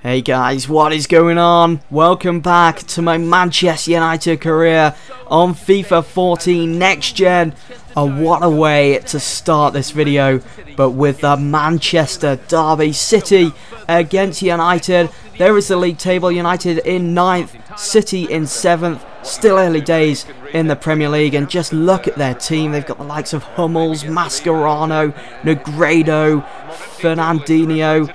Hey guys, what is going on? Welcome back to my Manchester United career on FIFA 14 Next Gen. What a way to start this video, but with the Manchester derby, City against United. There is the league table, United in 9th, City in 7th. Still early days in the Premier League, and just look at their team. They've got the likes of Hummels, Mascherano, Negredo, Fernandinho.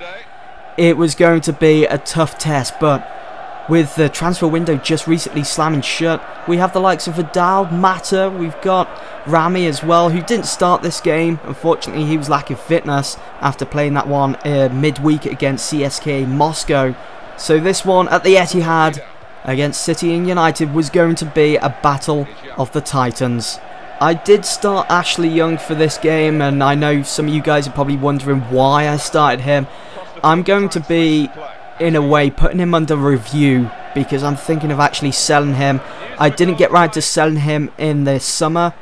It was going to be a tough test, but with the transfer window just recently slamming shut, we have the likes of Vidal, Mata, we've got Rami as well, who didn't start this game. Unfortunately, he was lacking fitness after playing that one midweek against CSKA Moscow. So this one at the Etihad against City and United was going to be a battle of the Titans. I did start Ashley Young for this game, and I know some of you guys are probably wondering why I started him. I'm going to be, in a way, putting him under review because I'm thinking of actually selling him. I didn't get round to selling him in the summer,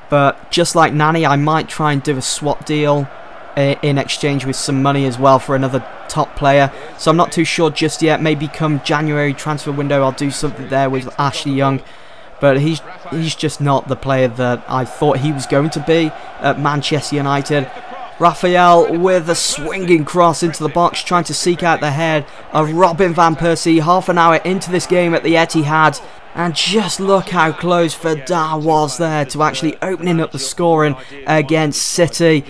but just like Nani, I might try and do a swap deal in exchange with some money as well for another top player. So I'm not too sure just yet. Maybe come January transfer window I'll do something there with Ashley Young. But he's just not the player that I thought he was going to be at Manchester United. Raphael with a swinging cross into the box, trying to seek out the head of Robin van Persie. Half an hour into this game at the Etihad, and just look how close Vidal was there to actually opening up the scoring against City.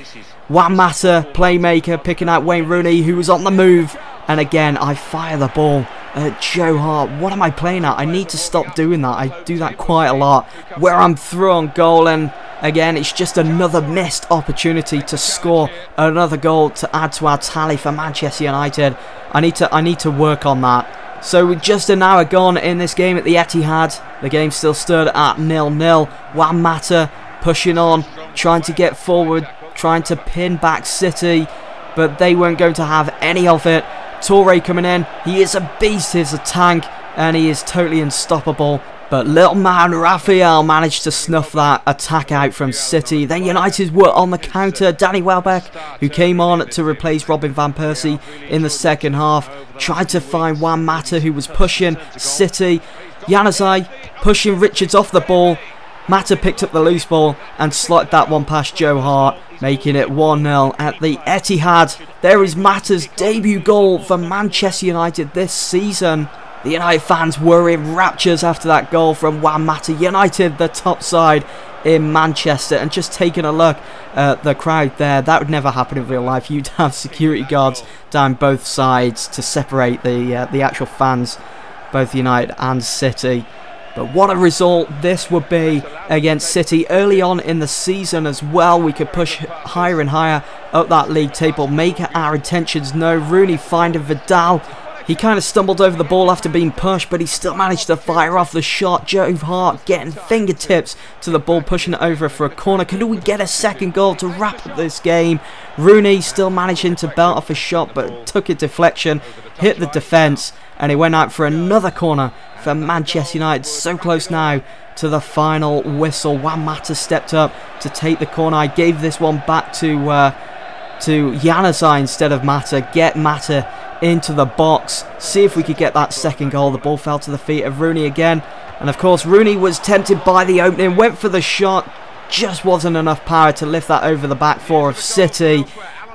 Juan Mata, playmaker, picking out Wayne Rooney, who was on the move. And again, I fire the ball at Joe Hart. What am I playing at? I need to stop doing that. I do that quite a lot, where I'm through on goal, and again, it's just another missed opportunity to score another goal to add to our tally for Manchester United. I need to work on that. So with just an hour gone in this game at the Etihad, the game still stood at 0-0. Juan Mata pushing on, trying to get forward, trying to pin back City, but they weren't going to have any of it. Toure coming in, he is a beast, he's a tank, and he is totally unstoppable. But little man Raphael managed to snuff that attack out from City. Then United were on the counter. Danny Welbeck, who came on to replace Robin van Persie in the second half, tried to find Juan Mata, who was pushing City. Januzaj pushing Richards off the ball. Mata picked up the loose ball and slotted that one past Joe Hart, making it 1-0 at the Etihad. There is Mata's debut goal for Manchester United this season. The United fans were in raptures after that goal from Juan Mata. United, the top side in Manchester, and just taking a look at the crowd there, that would never happen in real life. You'd have security guards down both sides to separate the actual fans, both United and City. But what a result this would be against City early on in the season as well. We could push higher and higher up that league table, make our intentions known. Rooney finding Vidal. He kind of stumbled over the ball after being pushed, but he still managed to fire off the shot. Joe Hart getting fingertips to the ball, pushing it over for a corner. Could we get a second goal to wrap up this game? Rooney still managing to belt off a shot, but took a deflection, hit the defence, and he went out for another corner for Manchester United. So close now to the final whistle. Juan Mata stepped up to take the corner. I gave this one back to Januzaj instead of Mata. Get Mata into the box, see if we could get that second goal. The ball fell to the feet of Rooney again, and of course Rooney was tempted by the opening, went for the shot, just wasn't enough power to lift that over the back four of City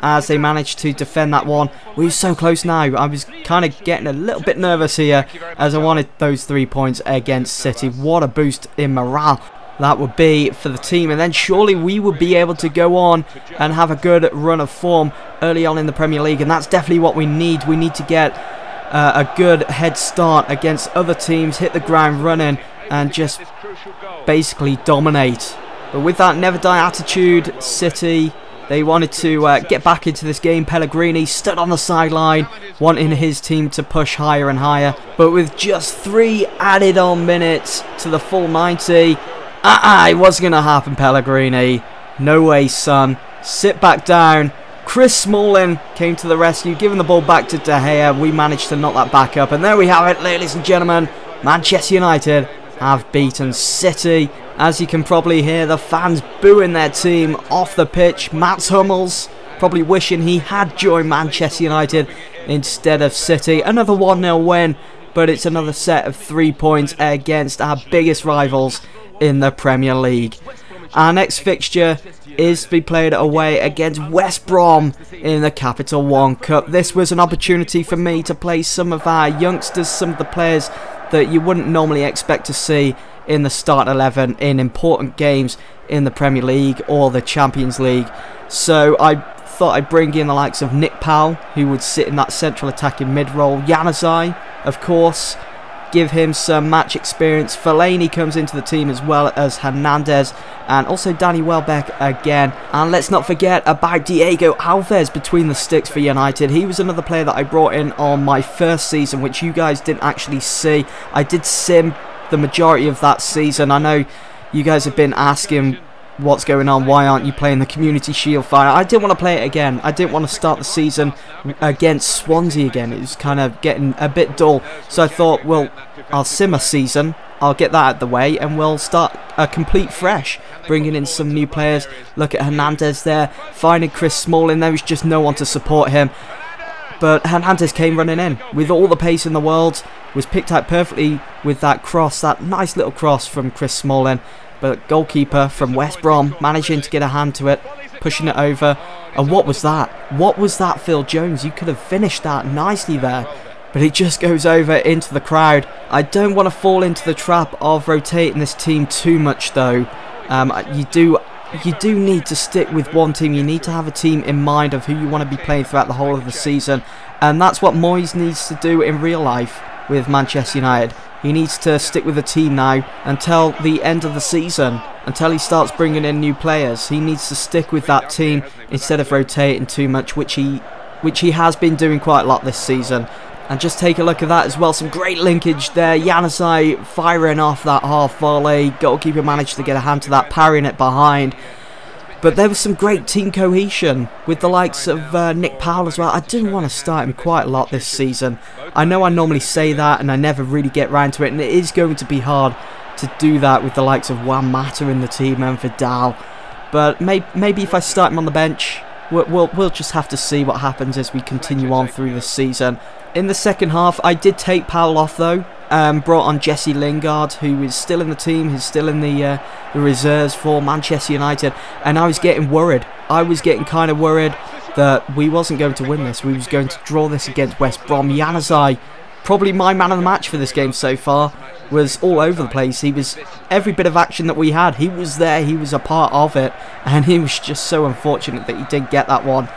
as they managed to defend that one. We were so close now. I was kind of getting a little bit nervous here as I wanted those 3 points against City. What a boost in morale that would be for the team, and then surely we would be able to go on and have a good run of form early on in the Premier League, and that's definitely what we need. We need to get a good head start against other teams, hit the ground running, and just basically dominate. But with that never die attitude, City, they wanted to get back into this game. Pellegrini stood on the sideline, wanting his team to push higher and higher, but with just 3 added on minutes to the full 90, it wasn't going to happen, Pellegrini. No way, son. Sit back down. Chris Smalling came to the rescue, giving the ball back to De Gea. We managed to knock that back up. And there we have it, ladies and gentlemen. Manchester United have beaten City. As you can probably hear, the fans booing their team off the pitch. Mats Hummels probably wishing he had joined Manchester United instead of City. Another 1-0 win, but it's another set of 3 points against our biggest rivals in the Premier League. Our next fixture is to be played away against West Brom in the Capital One Cup. This was an opportunity for me to play some of our youngsters, some of the players that you wouldn't normally expect to see in the start 11 in important games in the Premier League or the Champions League. So I thought I'd bring in the likes of Nick Powell, who would sit in that central attacking mid role. Januzaj, of course, give him some match experience. Fellaini comes into the team, as well as Hernandez, and also Danny Welbeck again. And let's not forget about Diego Alves between the sticks for United. He was another player that I brought in on my first season, which you guys didn't actually see. I did sim the majority of that season. I know you guys have been asking what's going on, why aren't you playing the Community Shield final? I didn't want to play it again. I didn't want to start the season against Swansea again. It was kind of getting a bit dull, so I thought, well, I'll sim a season, I'll get that out of the way, and we'll start a complete fresh, bringing in some new players. Look at Hernandez there, finding Chris Smalling. There was just no one to support him, but Hernandez came running in with all the pace in the world, was picked out perfectly with that cross, that nice little cross from Chris Smalling. But goalkeeper from West Brom managing to get a hand to it, pushing it over. And what was that? What was that, Phil Jones? You could have finished that nicely there, but it just goes over into the crowd. I don't want to fall into the trap of rotating this team too much, though. You do need to stick with one team. You need to have a team in mind of who you want to be playing throughout the whole of the season, and that's what Moyes needs to do in real life with Manchester United. He needs to stick with the team now until the end of the season, until he starts bringing in new players. He needs to stick with that team instead of rotating too much, which he has been doing quite a lot this season. And just take a look at that as well. Some great linkage there. Januzaj firing off that half volley. Goalkeeper managed to get a hand to that, parrying it behind. But there was some great team cohesion with the likes of Nick Powell as well. I didn't want to start him quite a lot this season. I know I normally say that and I never really get round to it, and it is going to be hard to do that with the likes of Juan Mata in the team and Vidal. But maybe if I start him on the bench, we'll just have to see what happens as we continue on through this season. In the second half, I did take Powell off though. Brought on Jesse Lingard, who is still in the team, who's still in the reserves for Manchester United, and I was getting worried. I was getting kind of worried that we wasn't going to win this. We was going to draw this against West Brom. Januzaj, probably my man of the match for this game so far, was all over the place. He was every bit of action that we had. He was there. He was a part of it, and he was just so unfortunate that he didn't get that one.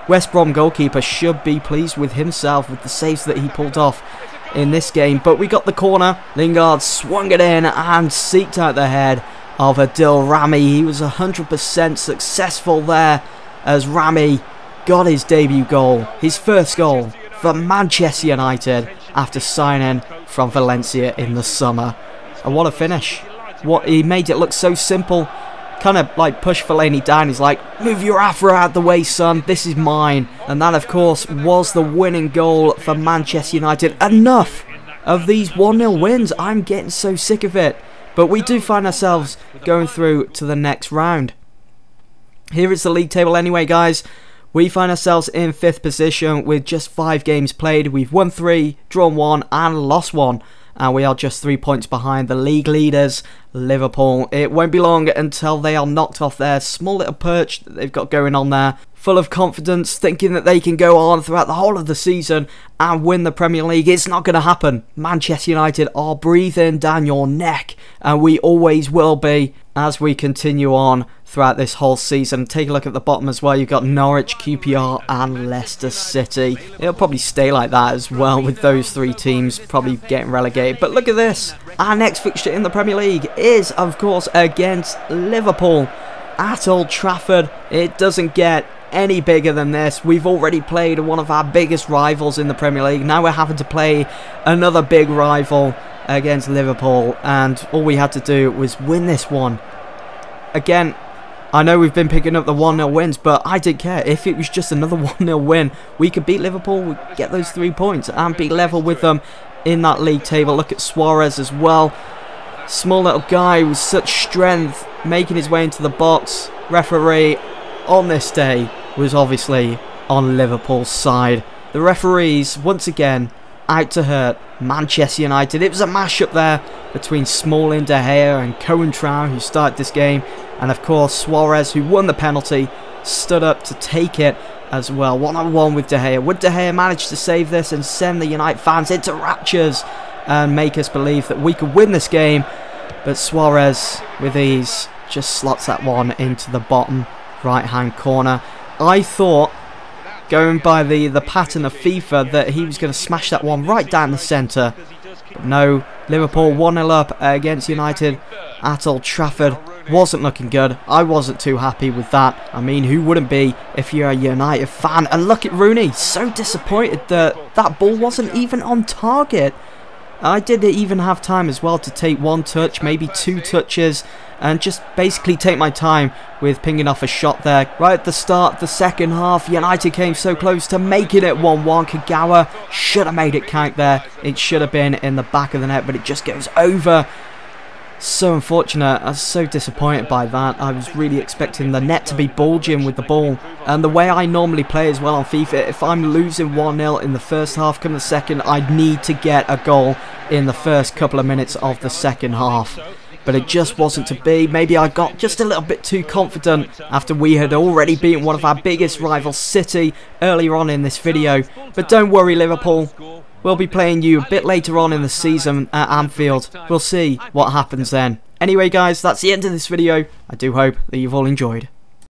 West Brom goalkeeper should be pleased with himself with the saves that he pulled off in this game, but we got the corner. Lingard swung it in and seeked out the head of Adil Rami. He was 100% successful there as Rami got his debut goal, his first goal for Manchester United after signing from Valencia in the summer. And what a finish. He made it look so simple. Kind of like push Fellaini down. He's like, move your afro out the way, son, this is mine. And that, of course, was the winning goal for Manchester United. Enough of these 1-0 wins. I'm getting so sick of it. But we do find ourselves going through to the next round. Here is the league table anyway, guys. We find ourselves in 5th position with just 5 games played. We've won 3, drawn 1 and lost 1. And we are just 3 points behind the league leaders, Liverpool. It won't be long until they are knocked off their small little perch that they've got going on there. Full of confidence, thinking that they can go on throughout the whole of the season and win the Premier League. It's not going to happen. Manchester United are breathing down your neck, and we always will be as we continue on throughout this whole season. Take a look at the bottom as well. You've got Norwich, QPR and Leicester City. It'll probably stay like that as well, with those 3 teams probably getting relegated. But look at this. Our next fixture in the Premier League is, of course, against Liverpool at Old Trafford. It doesn't get any bigger than this. We've already played one of our biggest rivals in the Premier League. Now we're having to play another big rival against Liverpool, and all we had to do was win this one. Again, I know we've been picking up the 1-0 wins, but I didn't care. If it was just another 1-0 win, we could beat Liverpool, we'd get those 3 points and be level with them in that league table. Look at Suarez as well. Small little guy with such strength, making his way into the box. Referee on this day was obviously on Liverpool's side. the referees, once again, out to hurt Manchester United. It was a mashup there between Smalling, De Gea and Coentrao, who started this game. And of course, Suarez, who won the penalty, stood up to take it as well. 1-on-1 with De Gea. Would De Gea manage to save this and send the United fans into raptures and make us believe that we could win this game? But Suarez, with ease, just slots that one into the bottom right-hand corner. I thought, going by the pattern of FIFA, that he was going to smash that one right down the centre. But no, Liverpool 1-0 up against United at Old Trafford. Wasn't looking good. I wasn't too happy with that. I mean, who wouldn't be if you're a United fan? And look at Rooney, so disappointed that that ball wasn't even on target. I didn't even have time as well to take one touch, maybe two touches, and just basically take my time with pinging off a shot there. Right at the start of the second half, United came so close to making it 1-1. Kagawa should have made it count there. It should have been in the back of the net, but it just goes over. So unfortunate. I was so disappointed by that. I was really expecting the net to be bulging with the ball. And the way I normally play as well on FIFA, if I'm losing 1-0 in the first half, come the second, I'd need to get a goal in the first couple of minutes of the second half. But it just wasn't to be. Maybe I got just a little bit too confident after we had already beaten one of our biggest rivals, City, earlier on in this video. But don't worry, Liverpool. We'll be playing you a bit later on in the season at Anfield. We'll see what happens then. Anyway guys, that's the end of this video. I do hope that you've all enjoyed.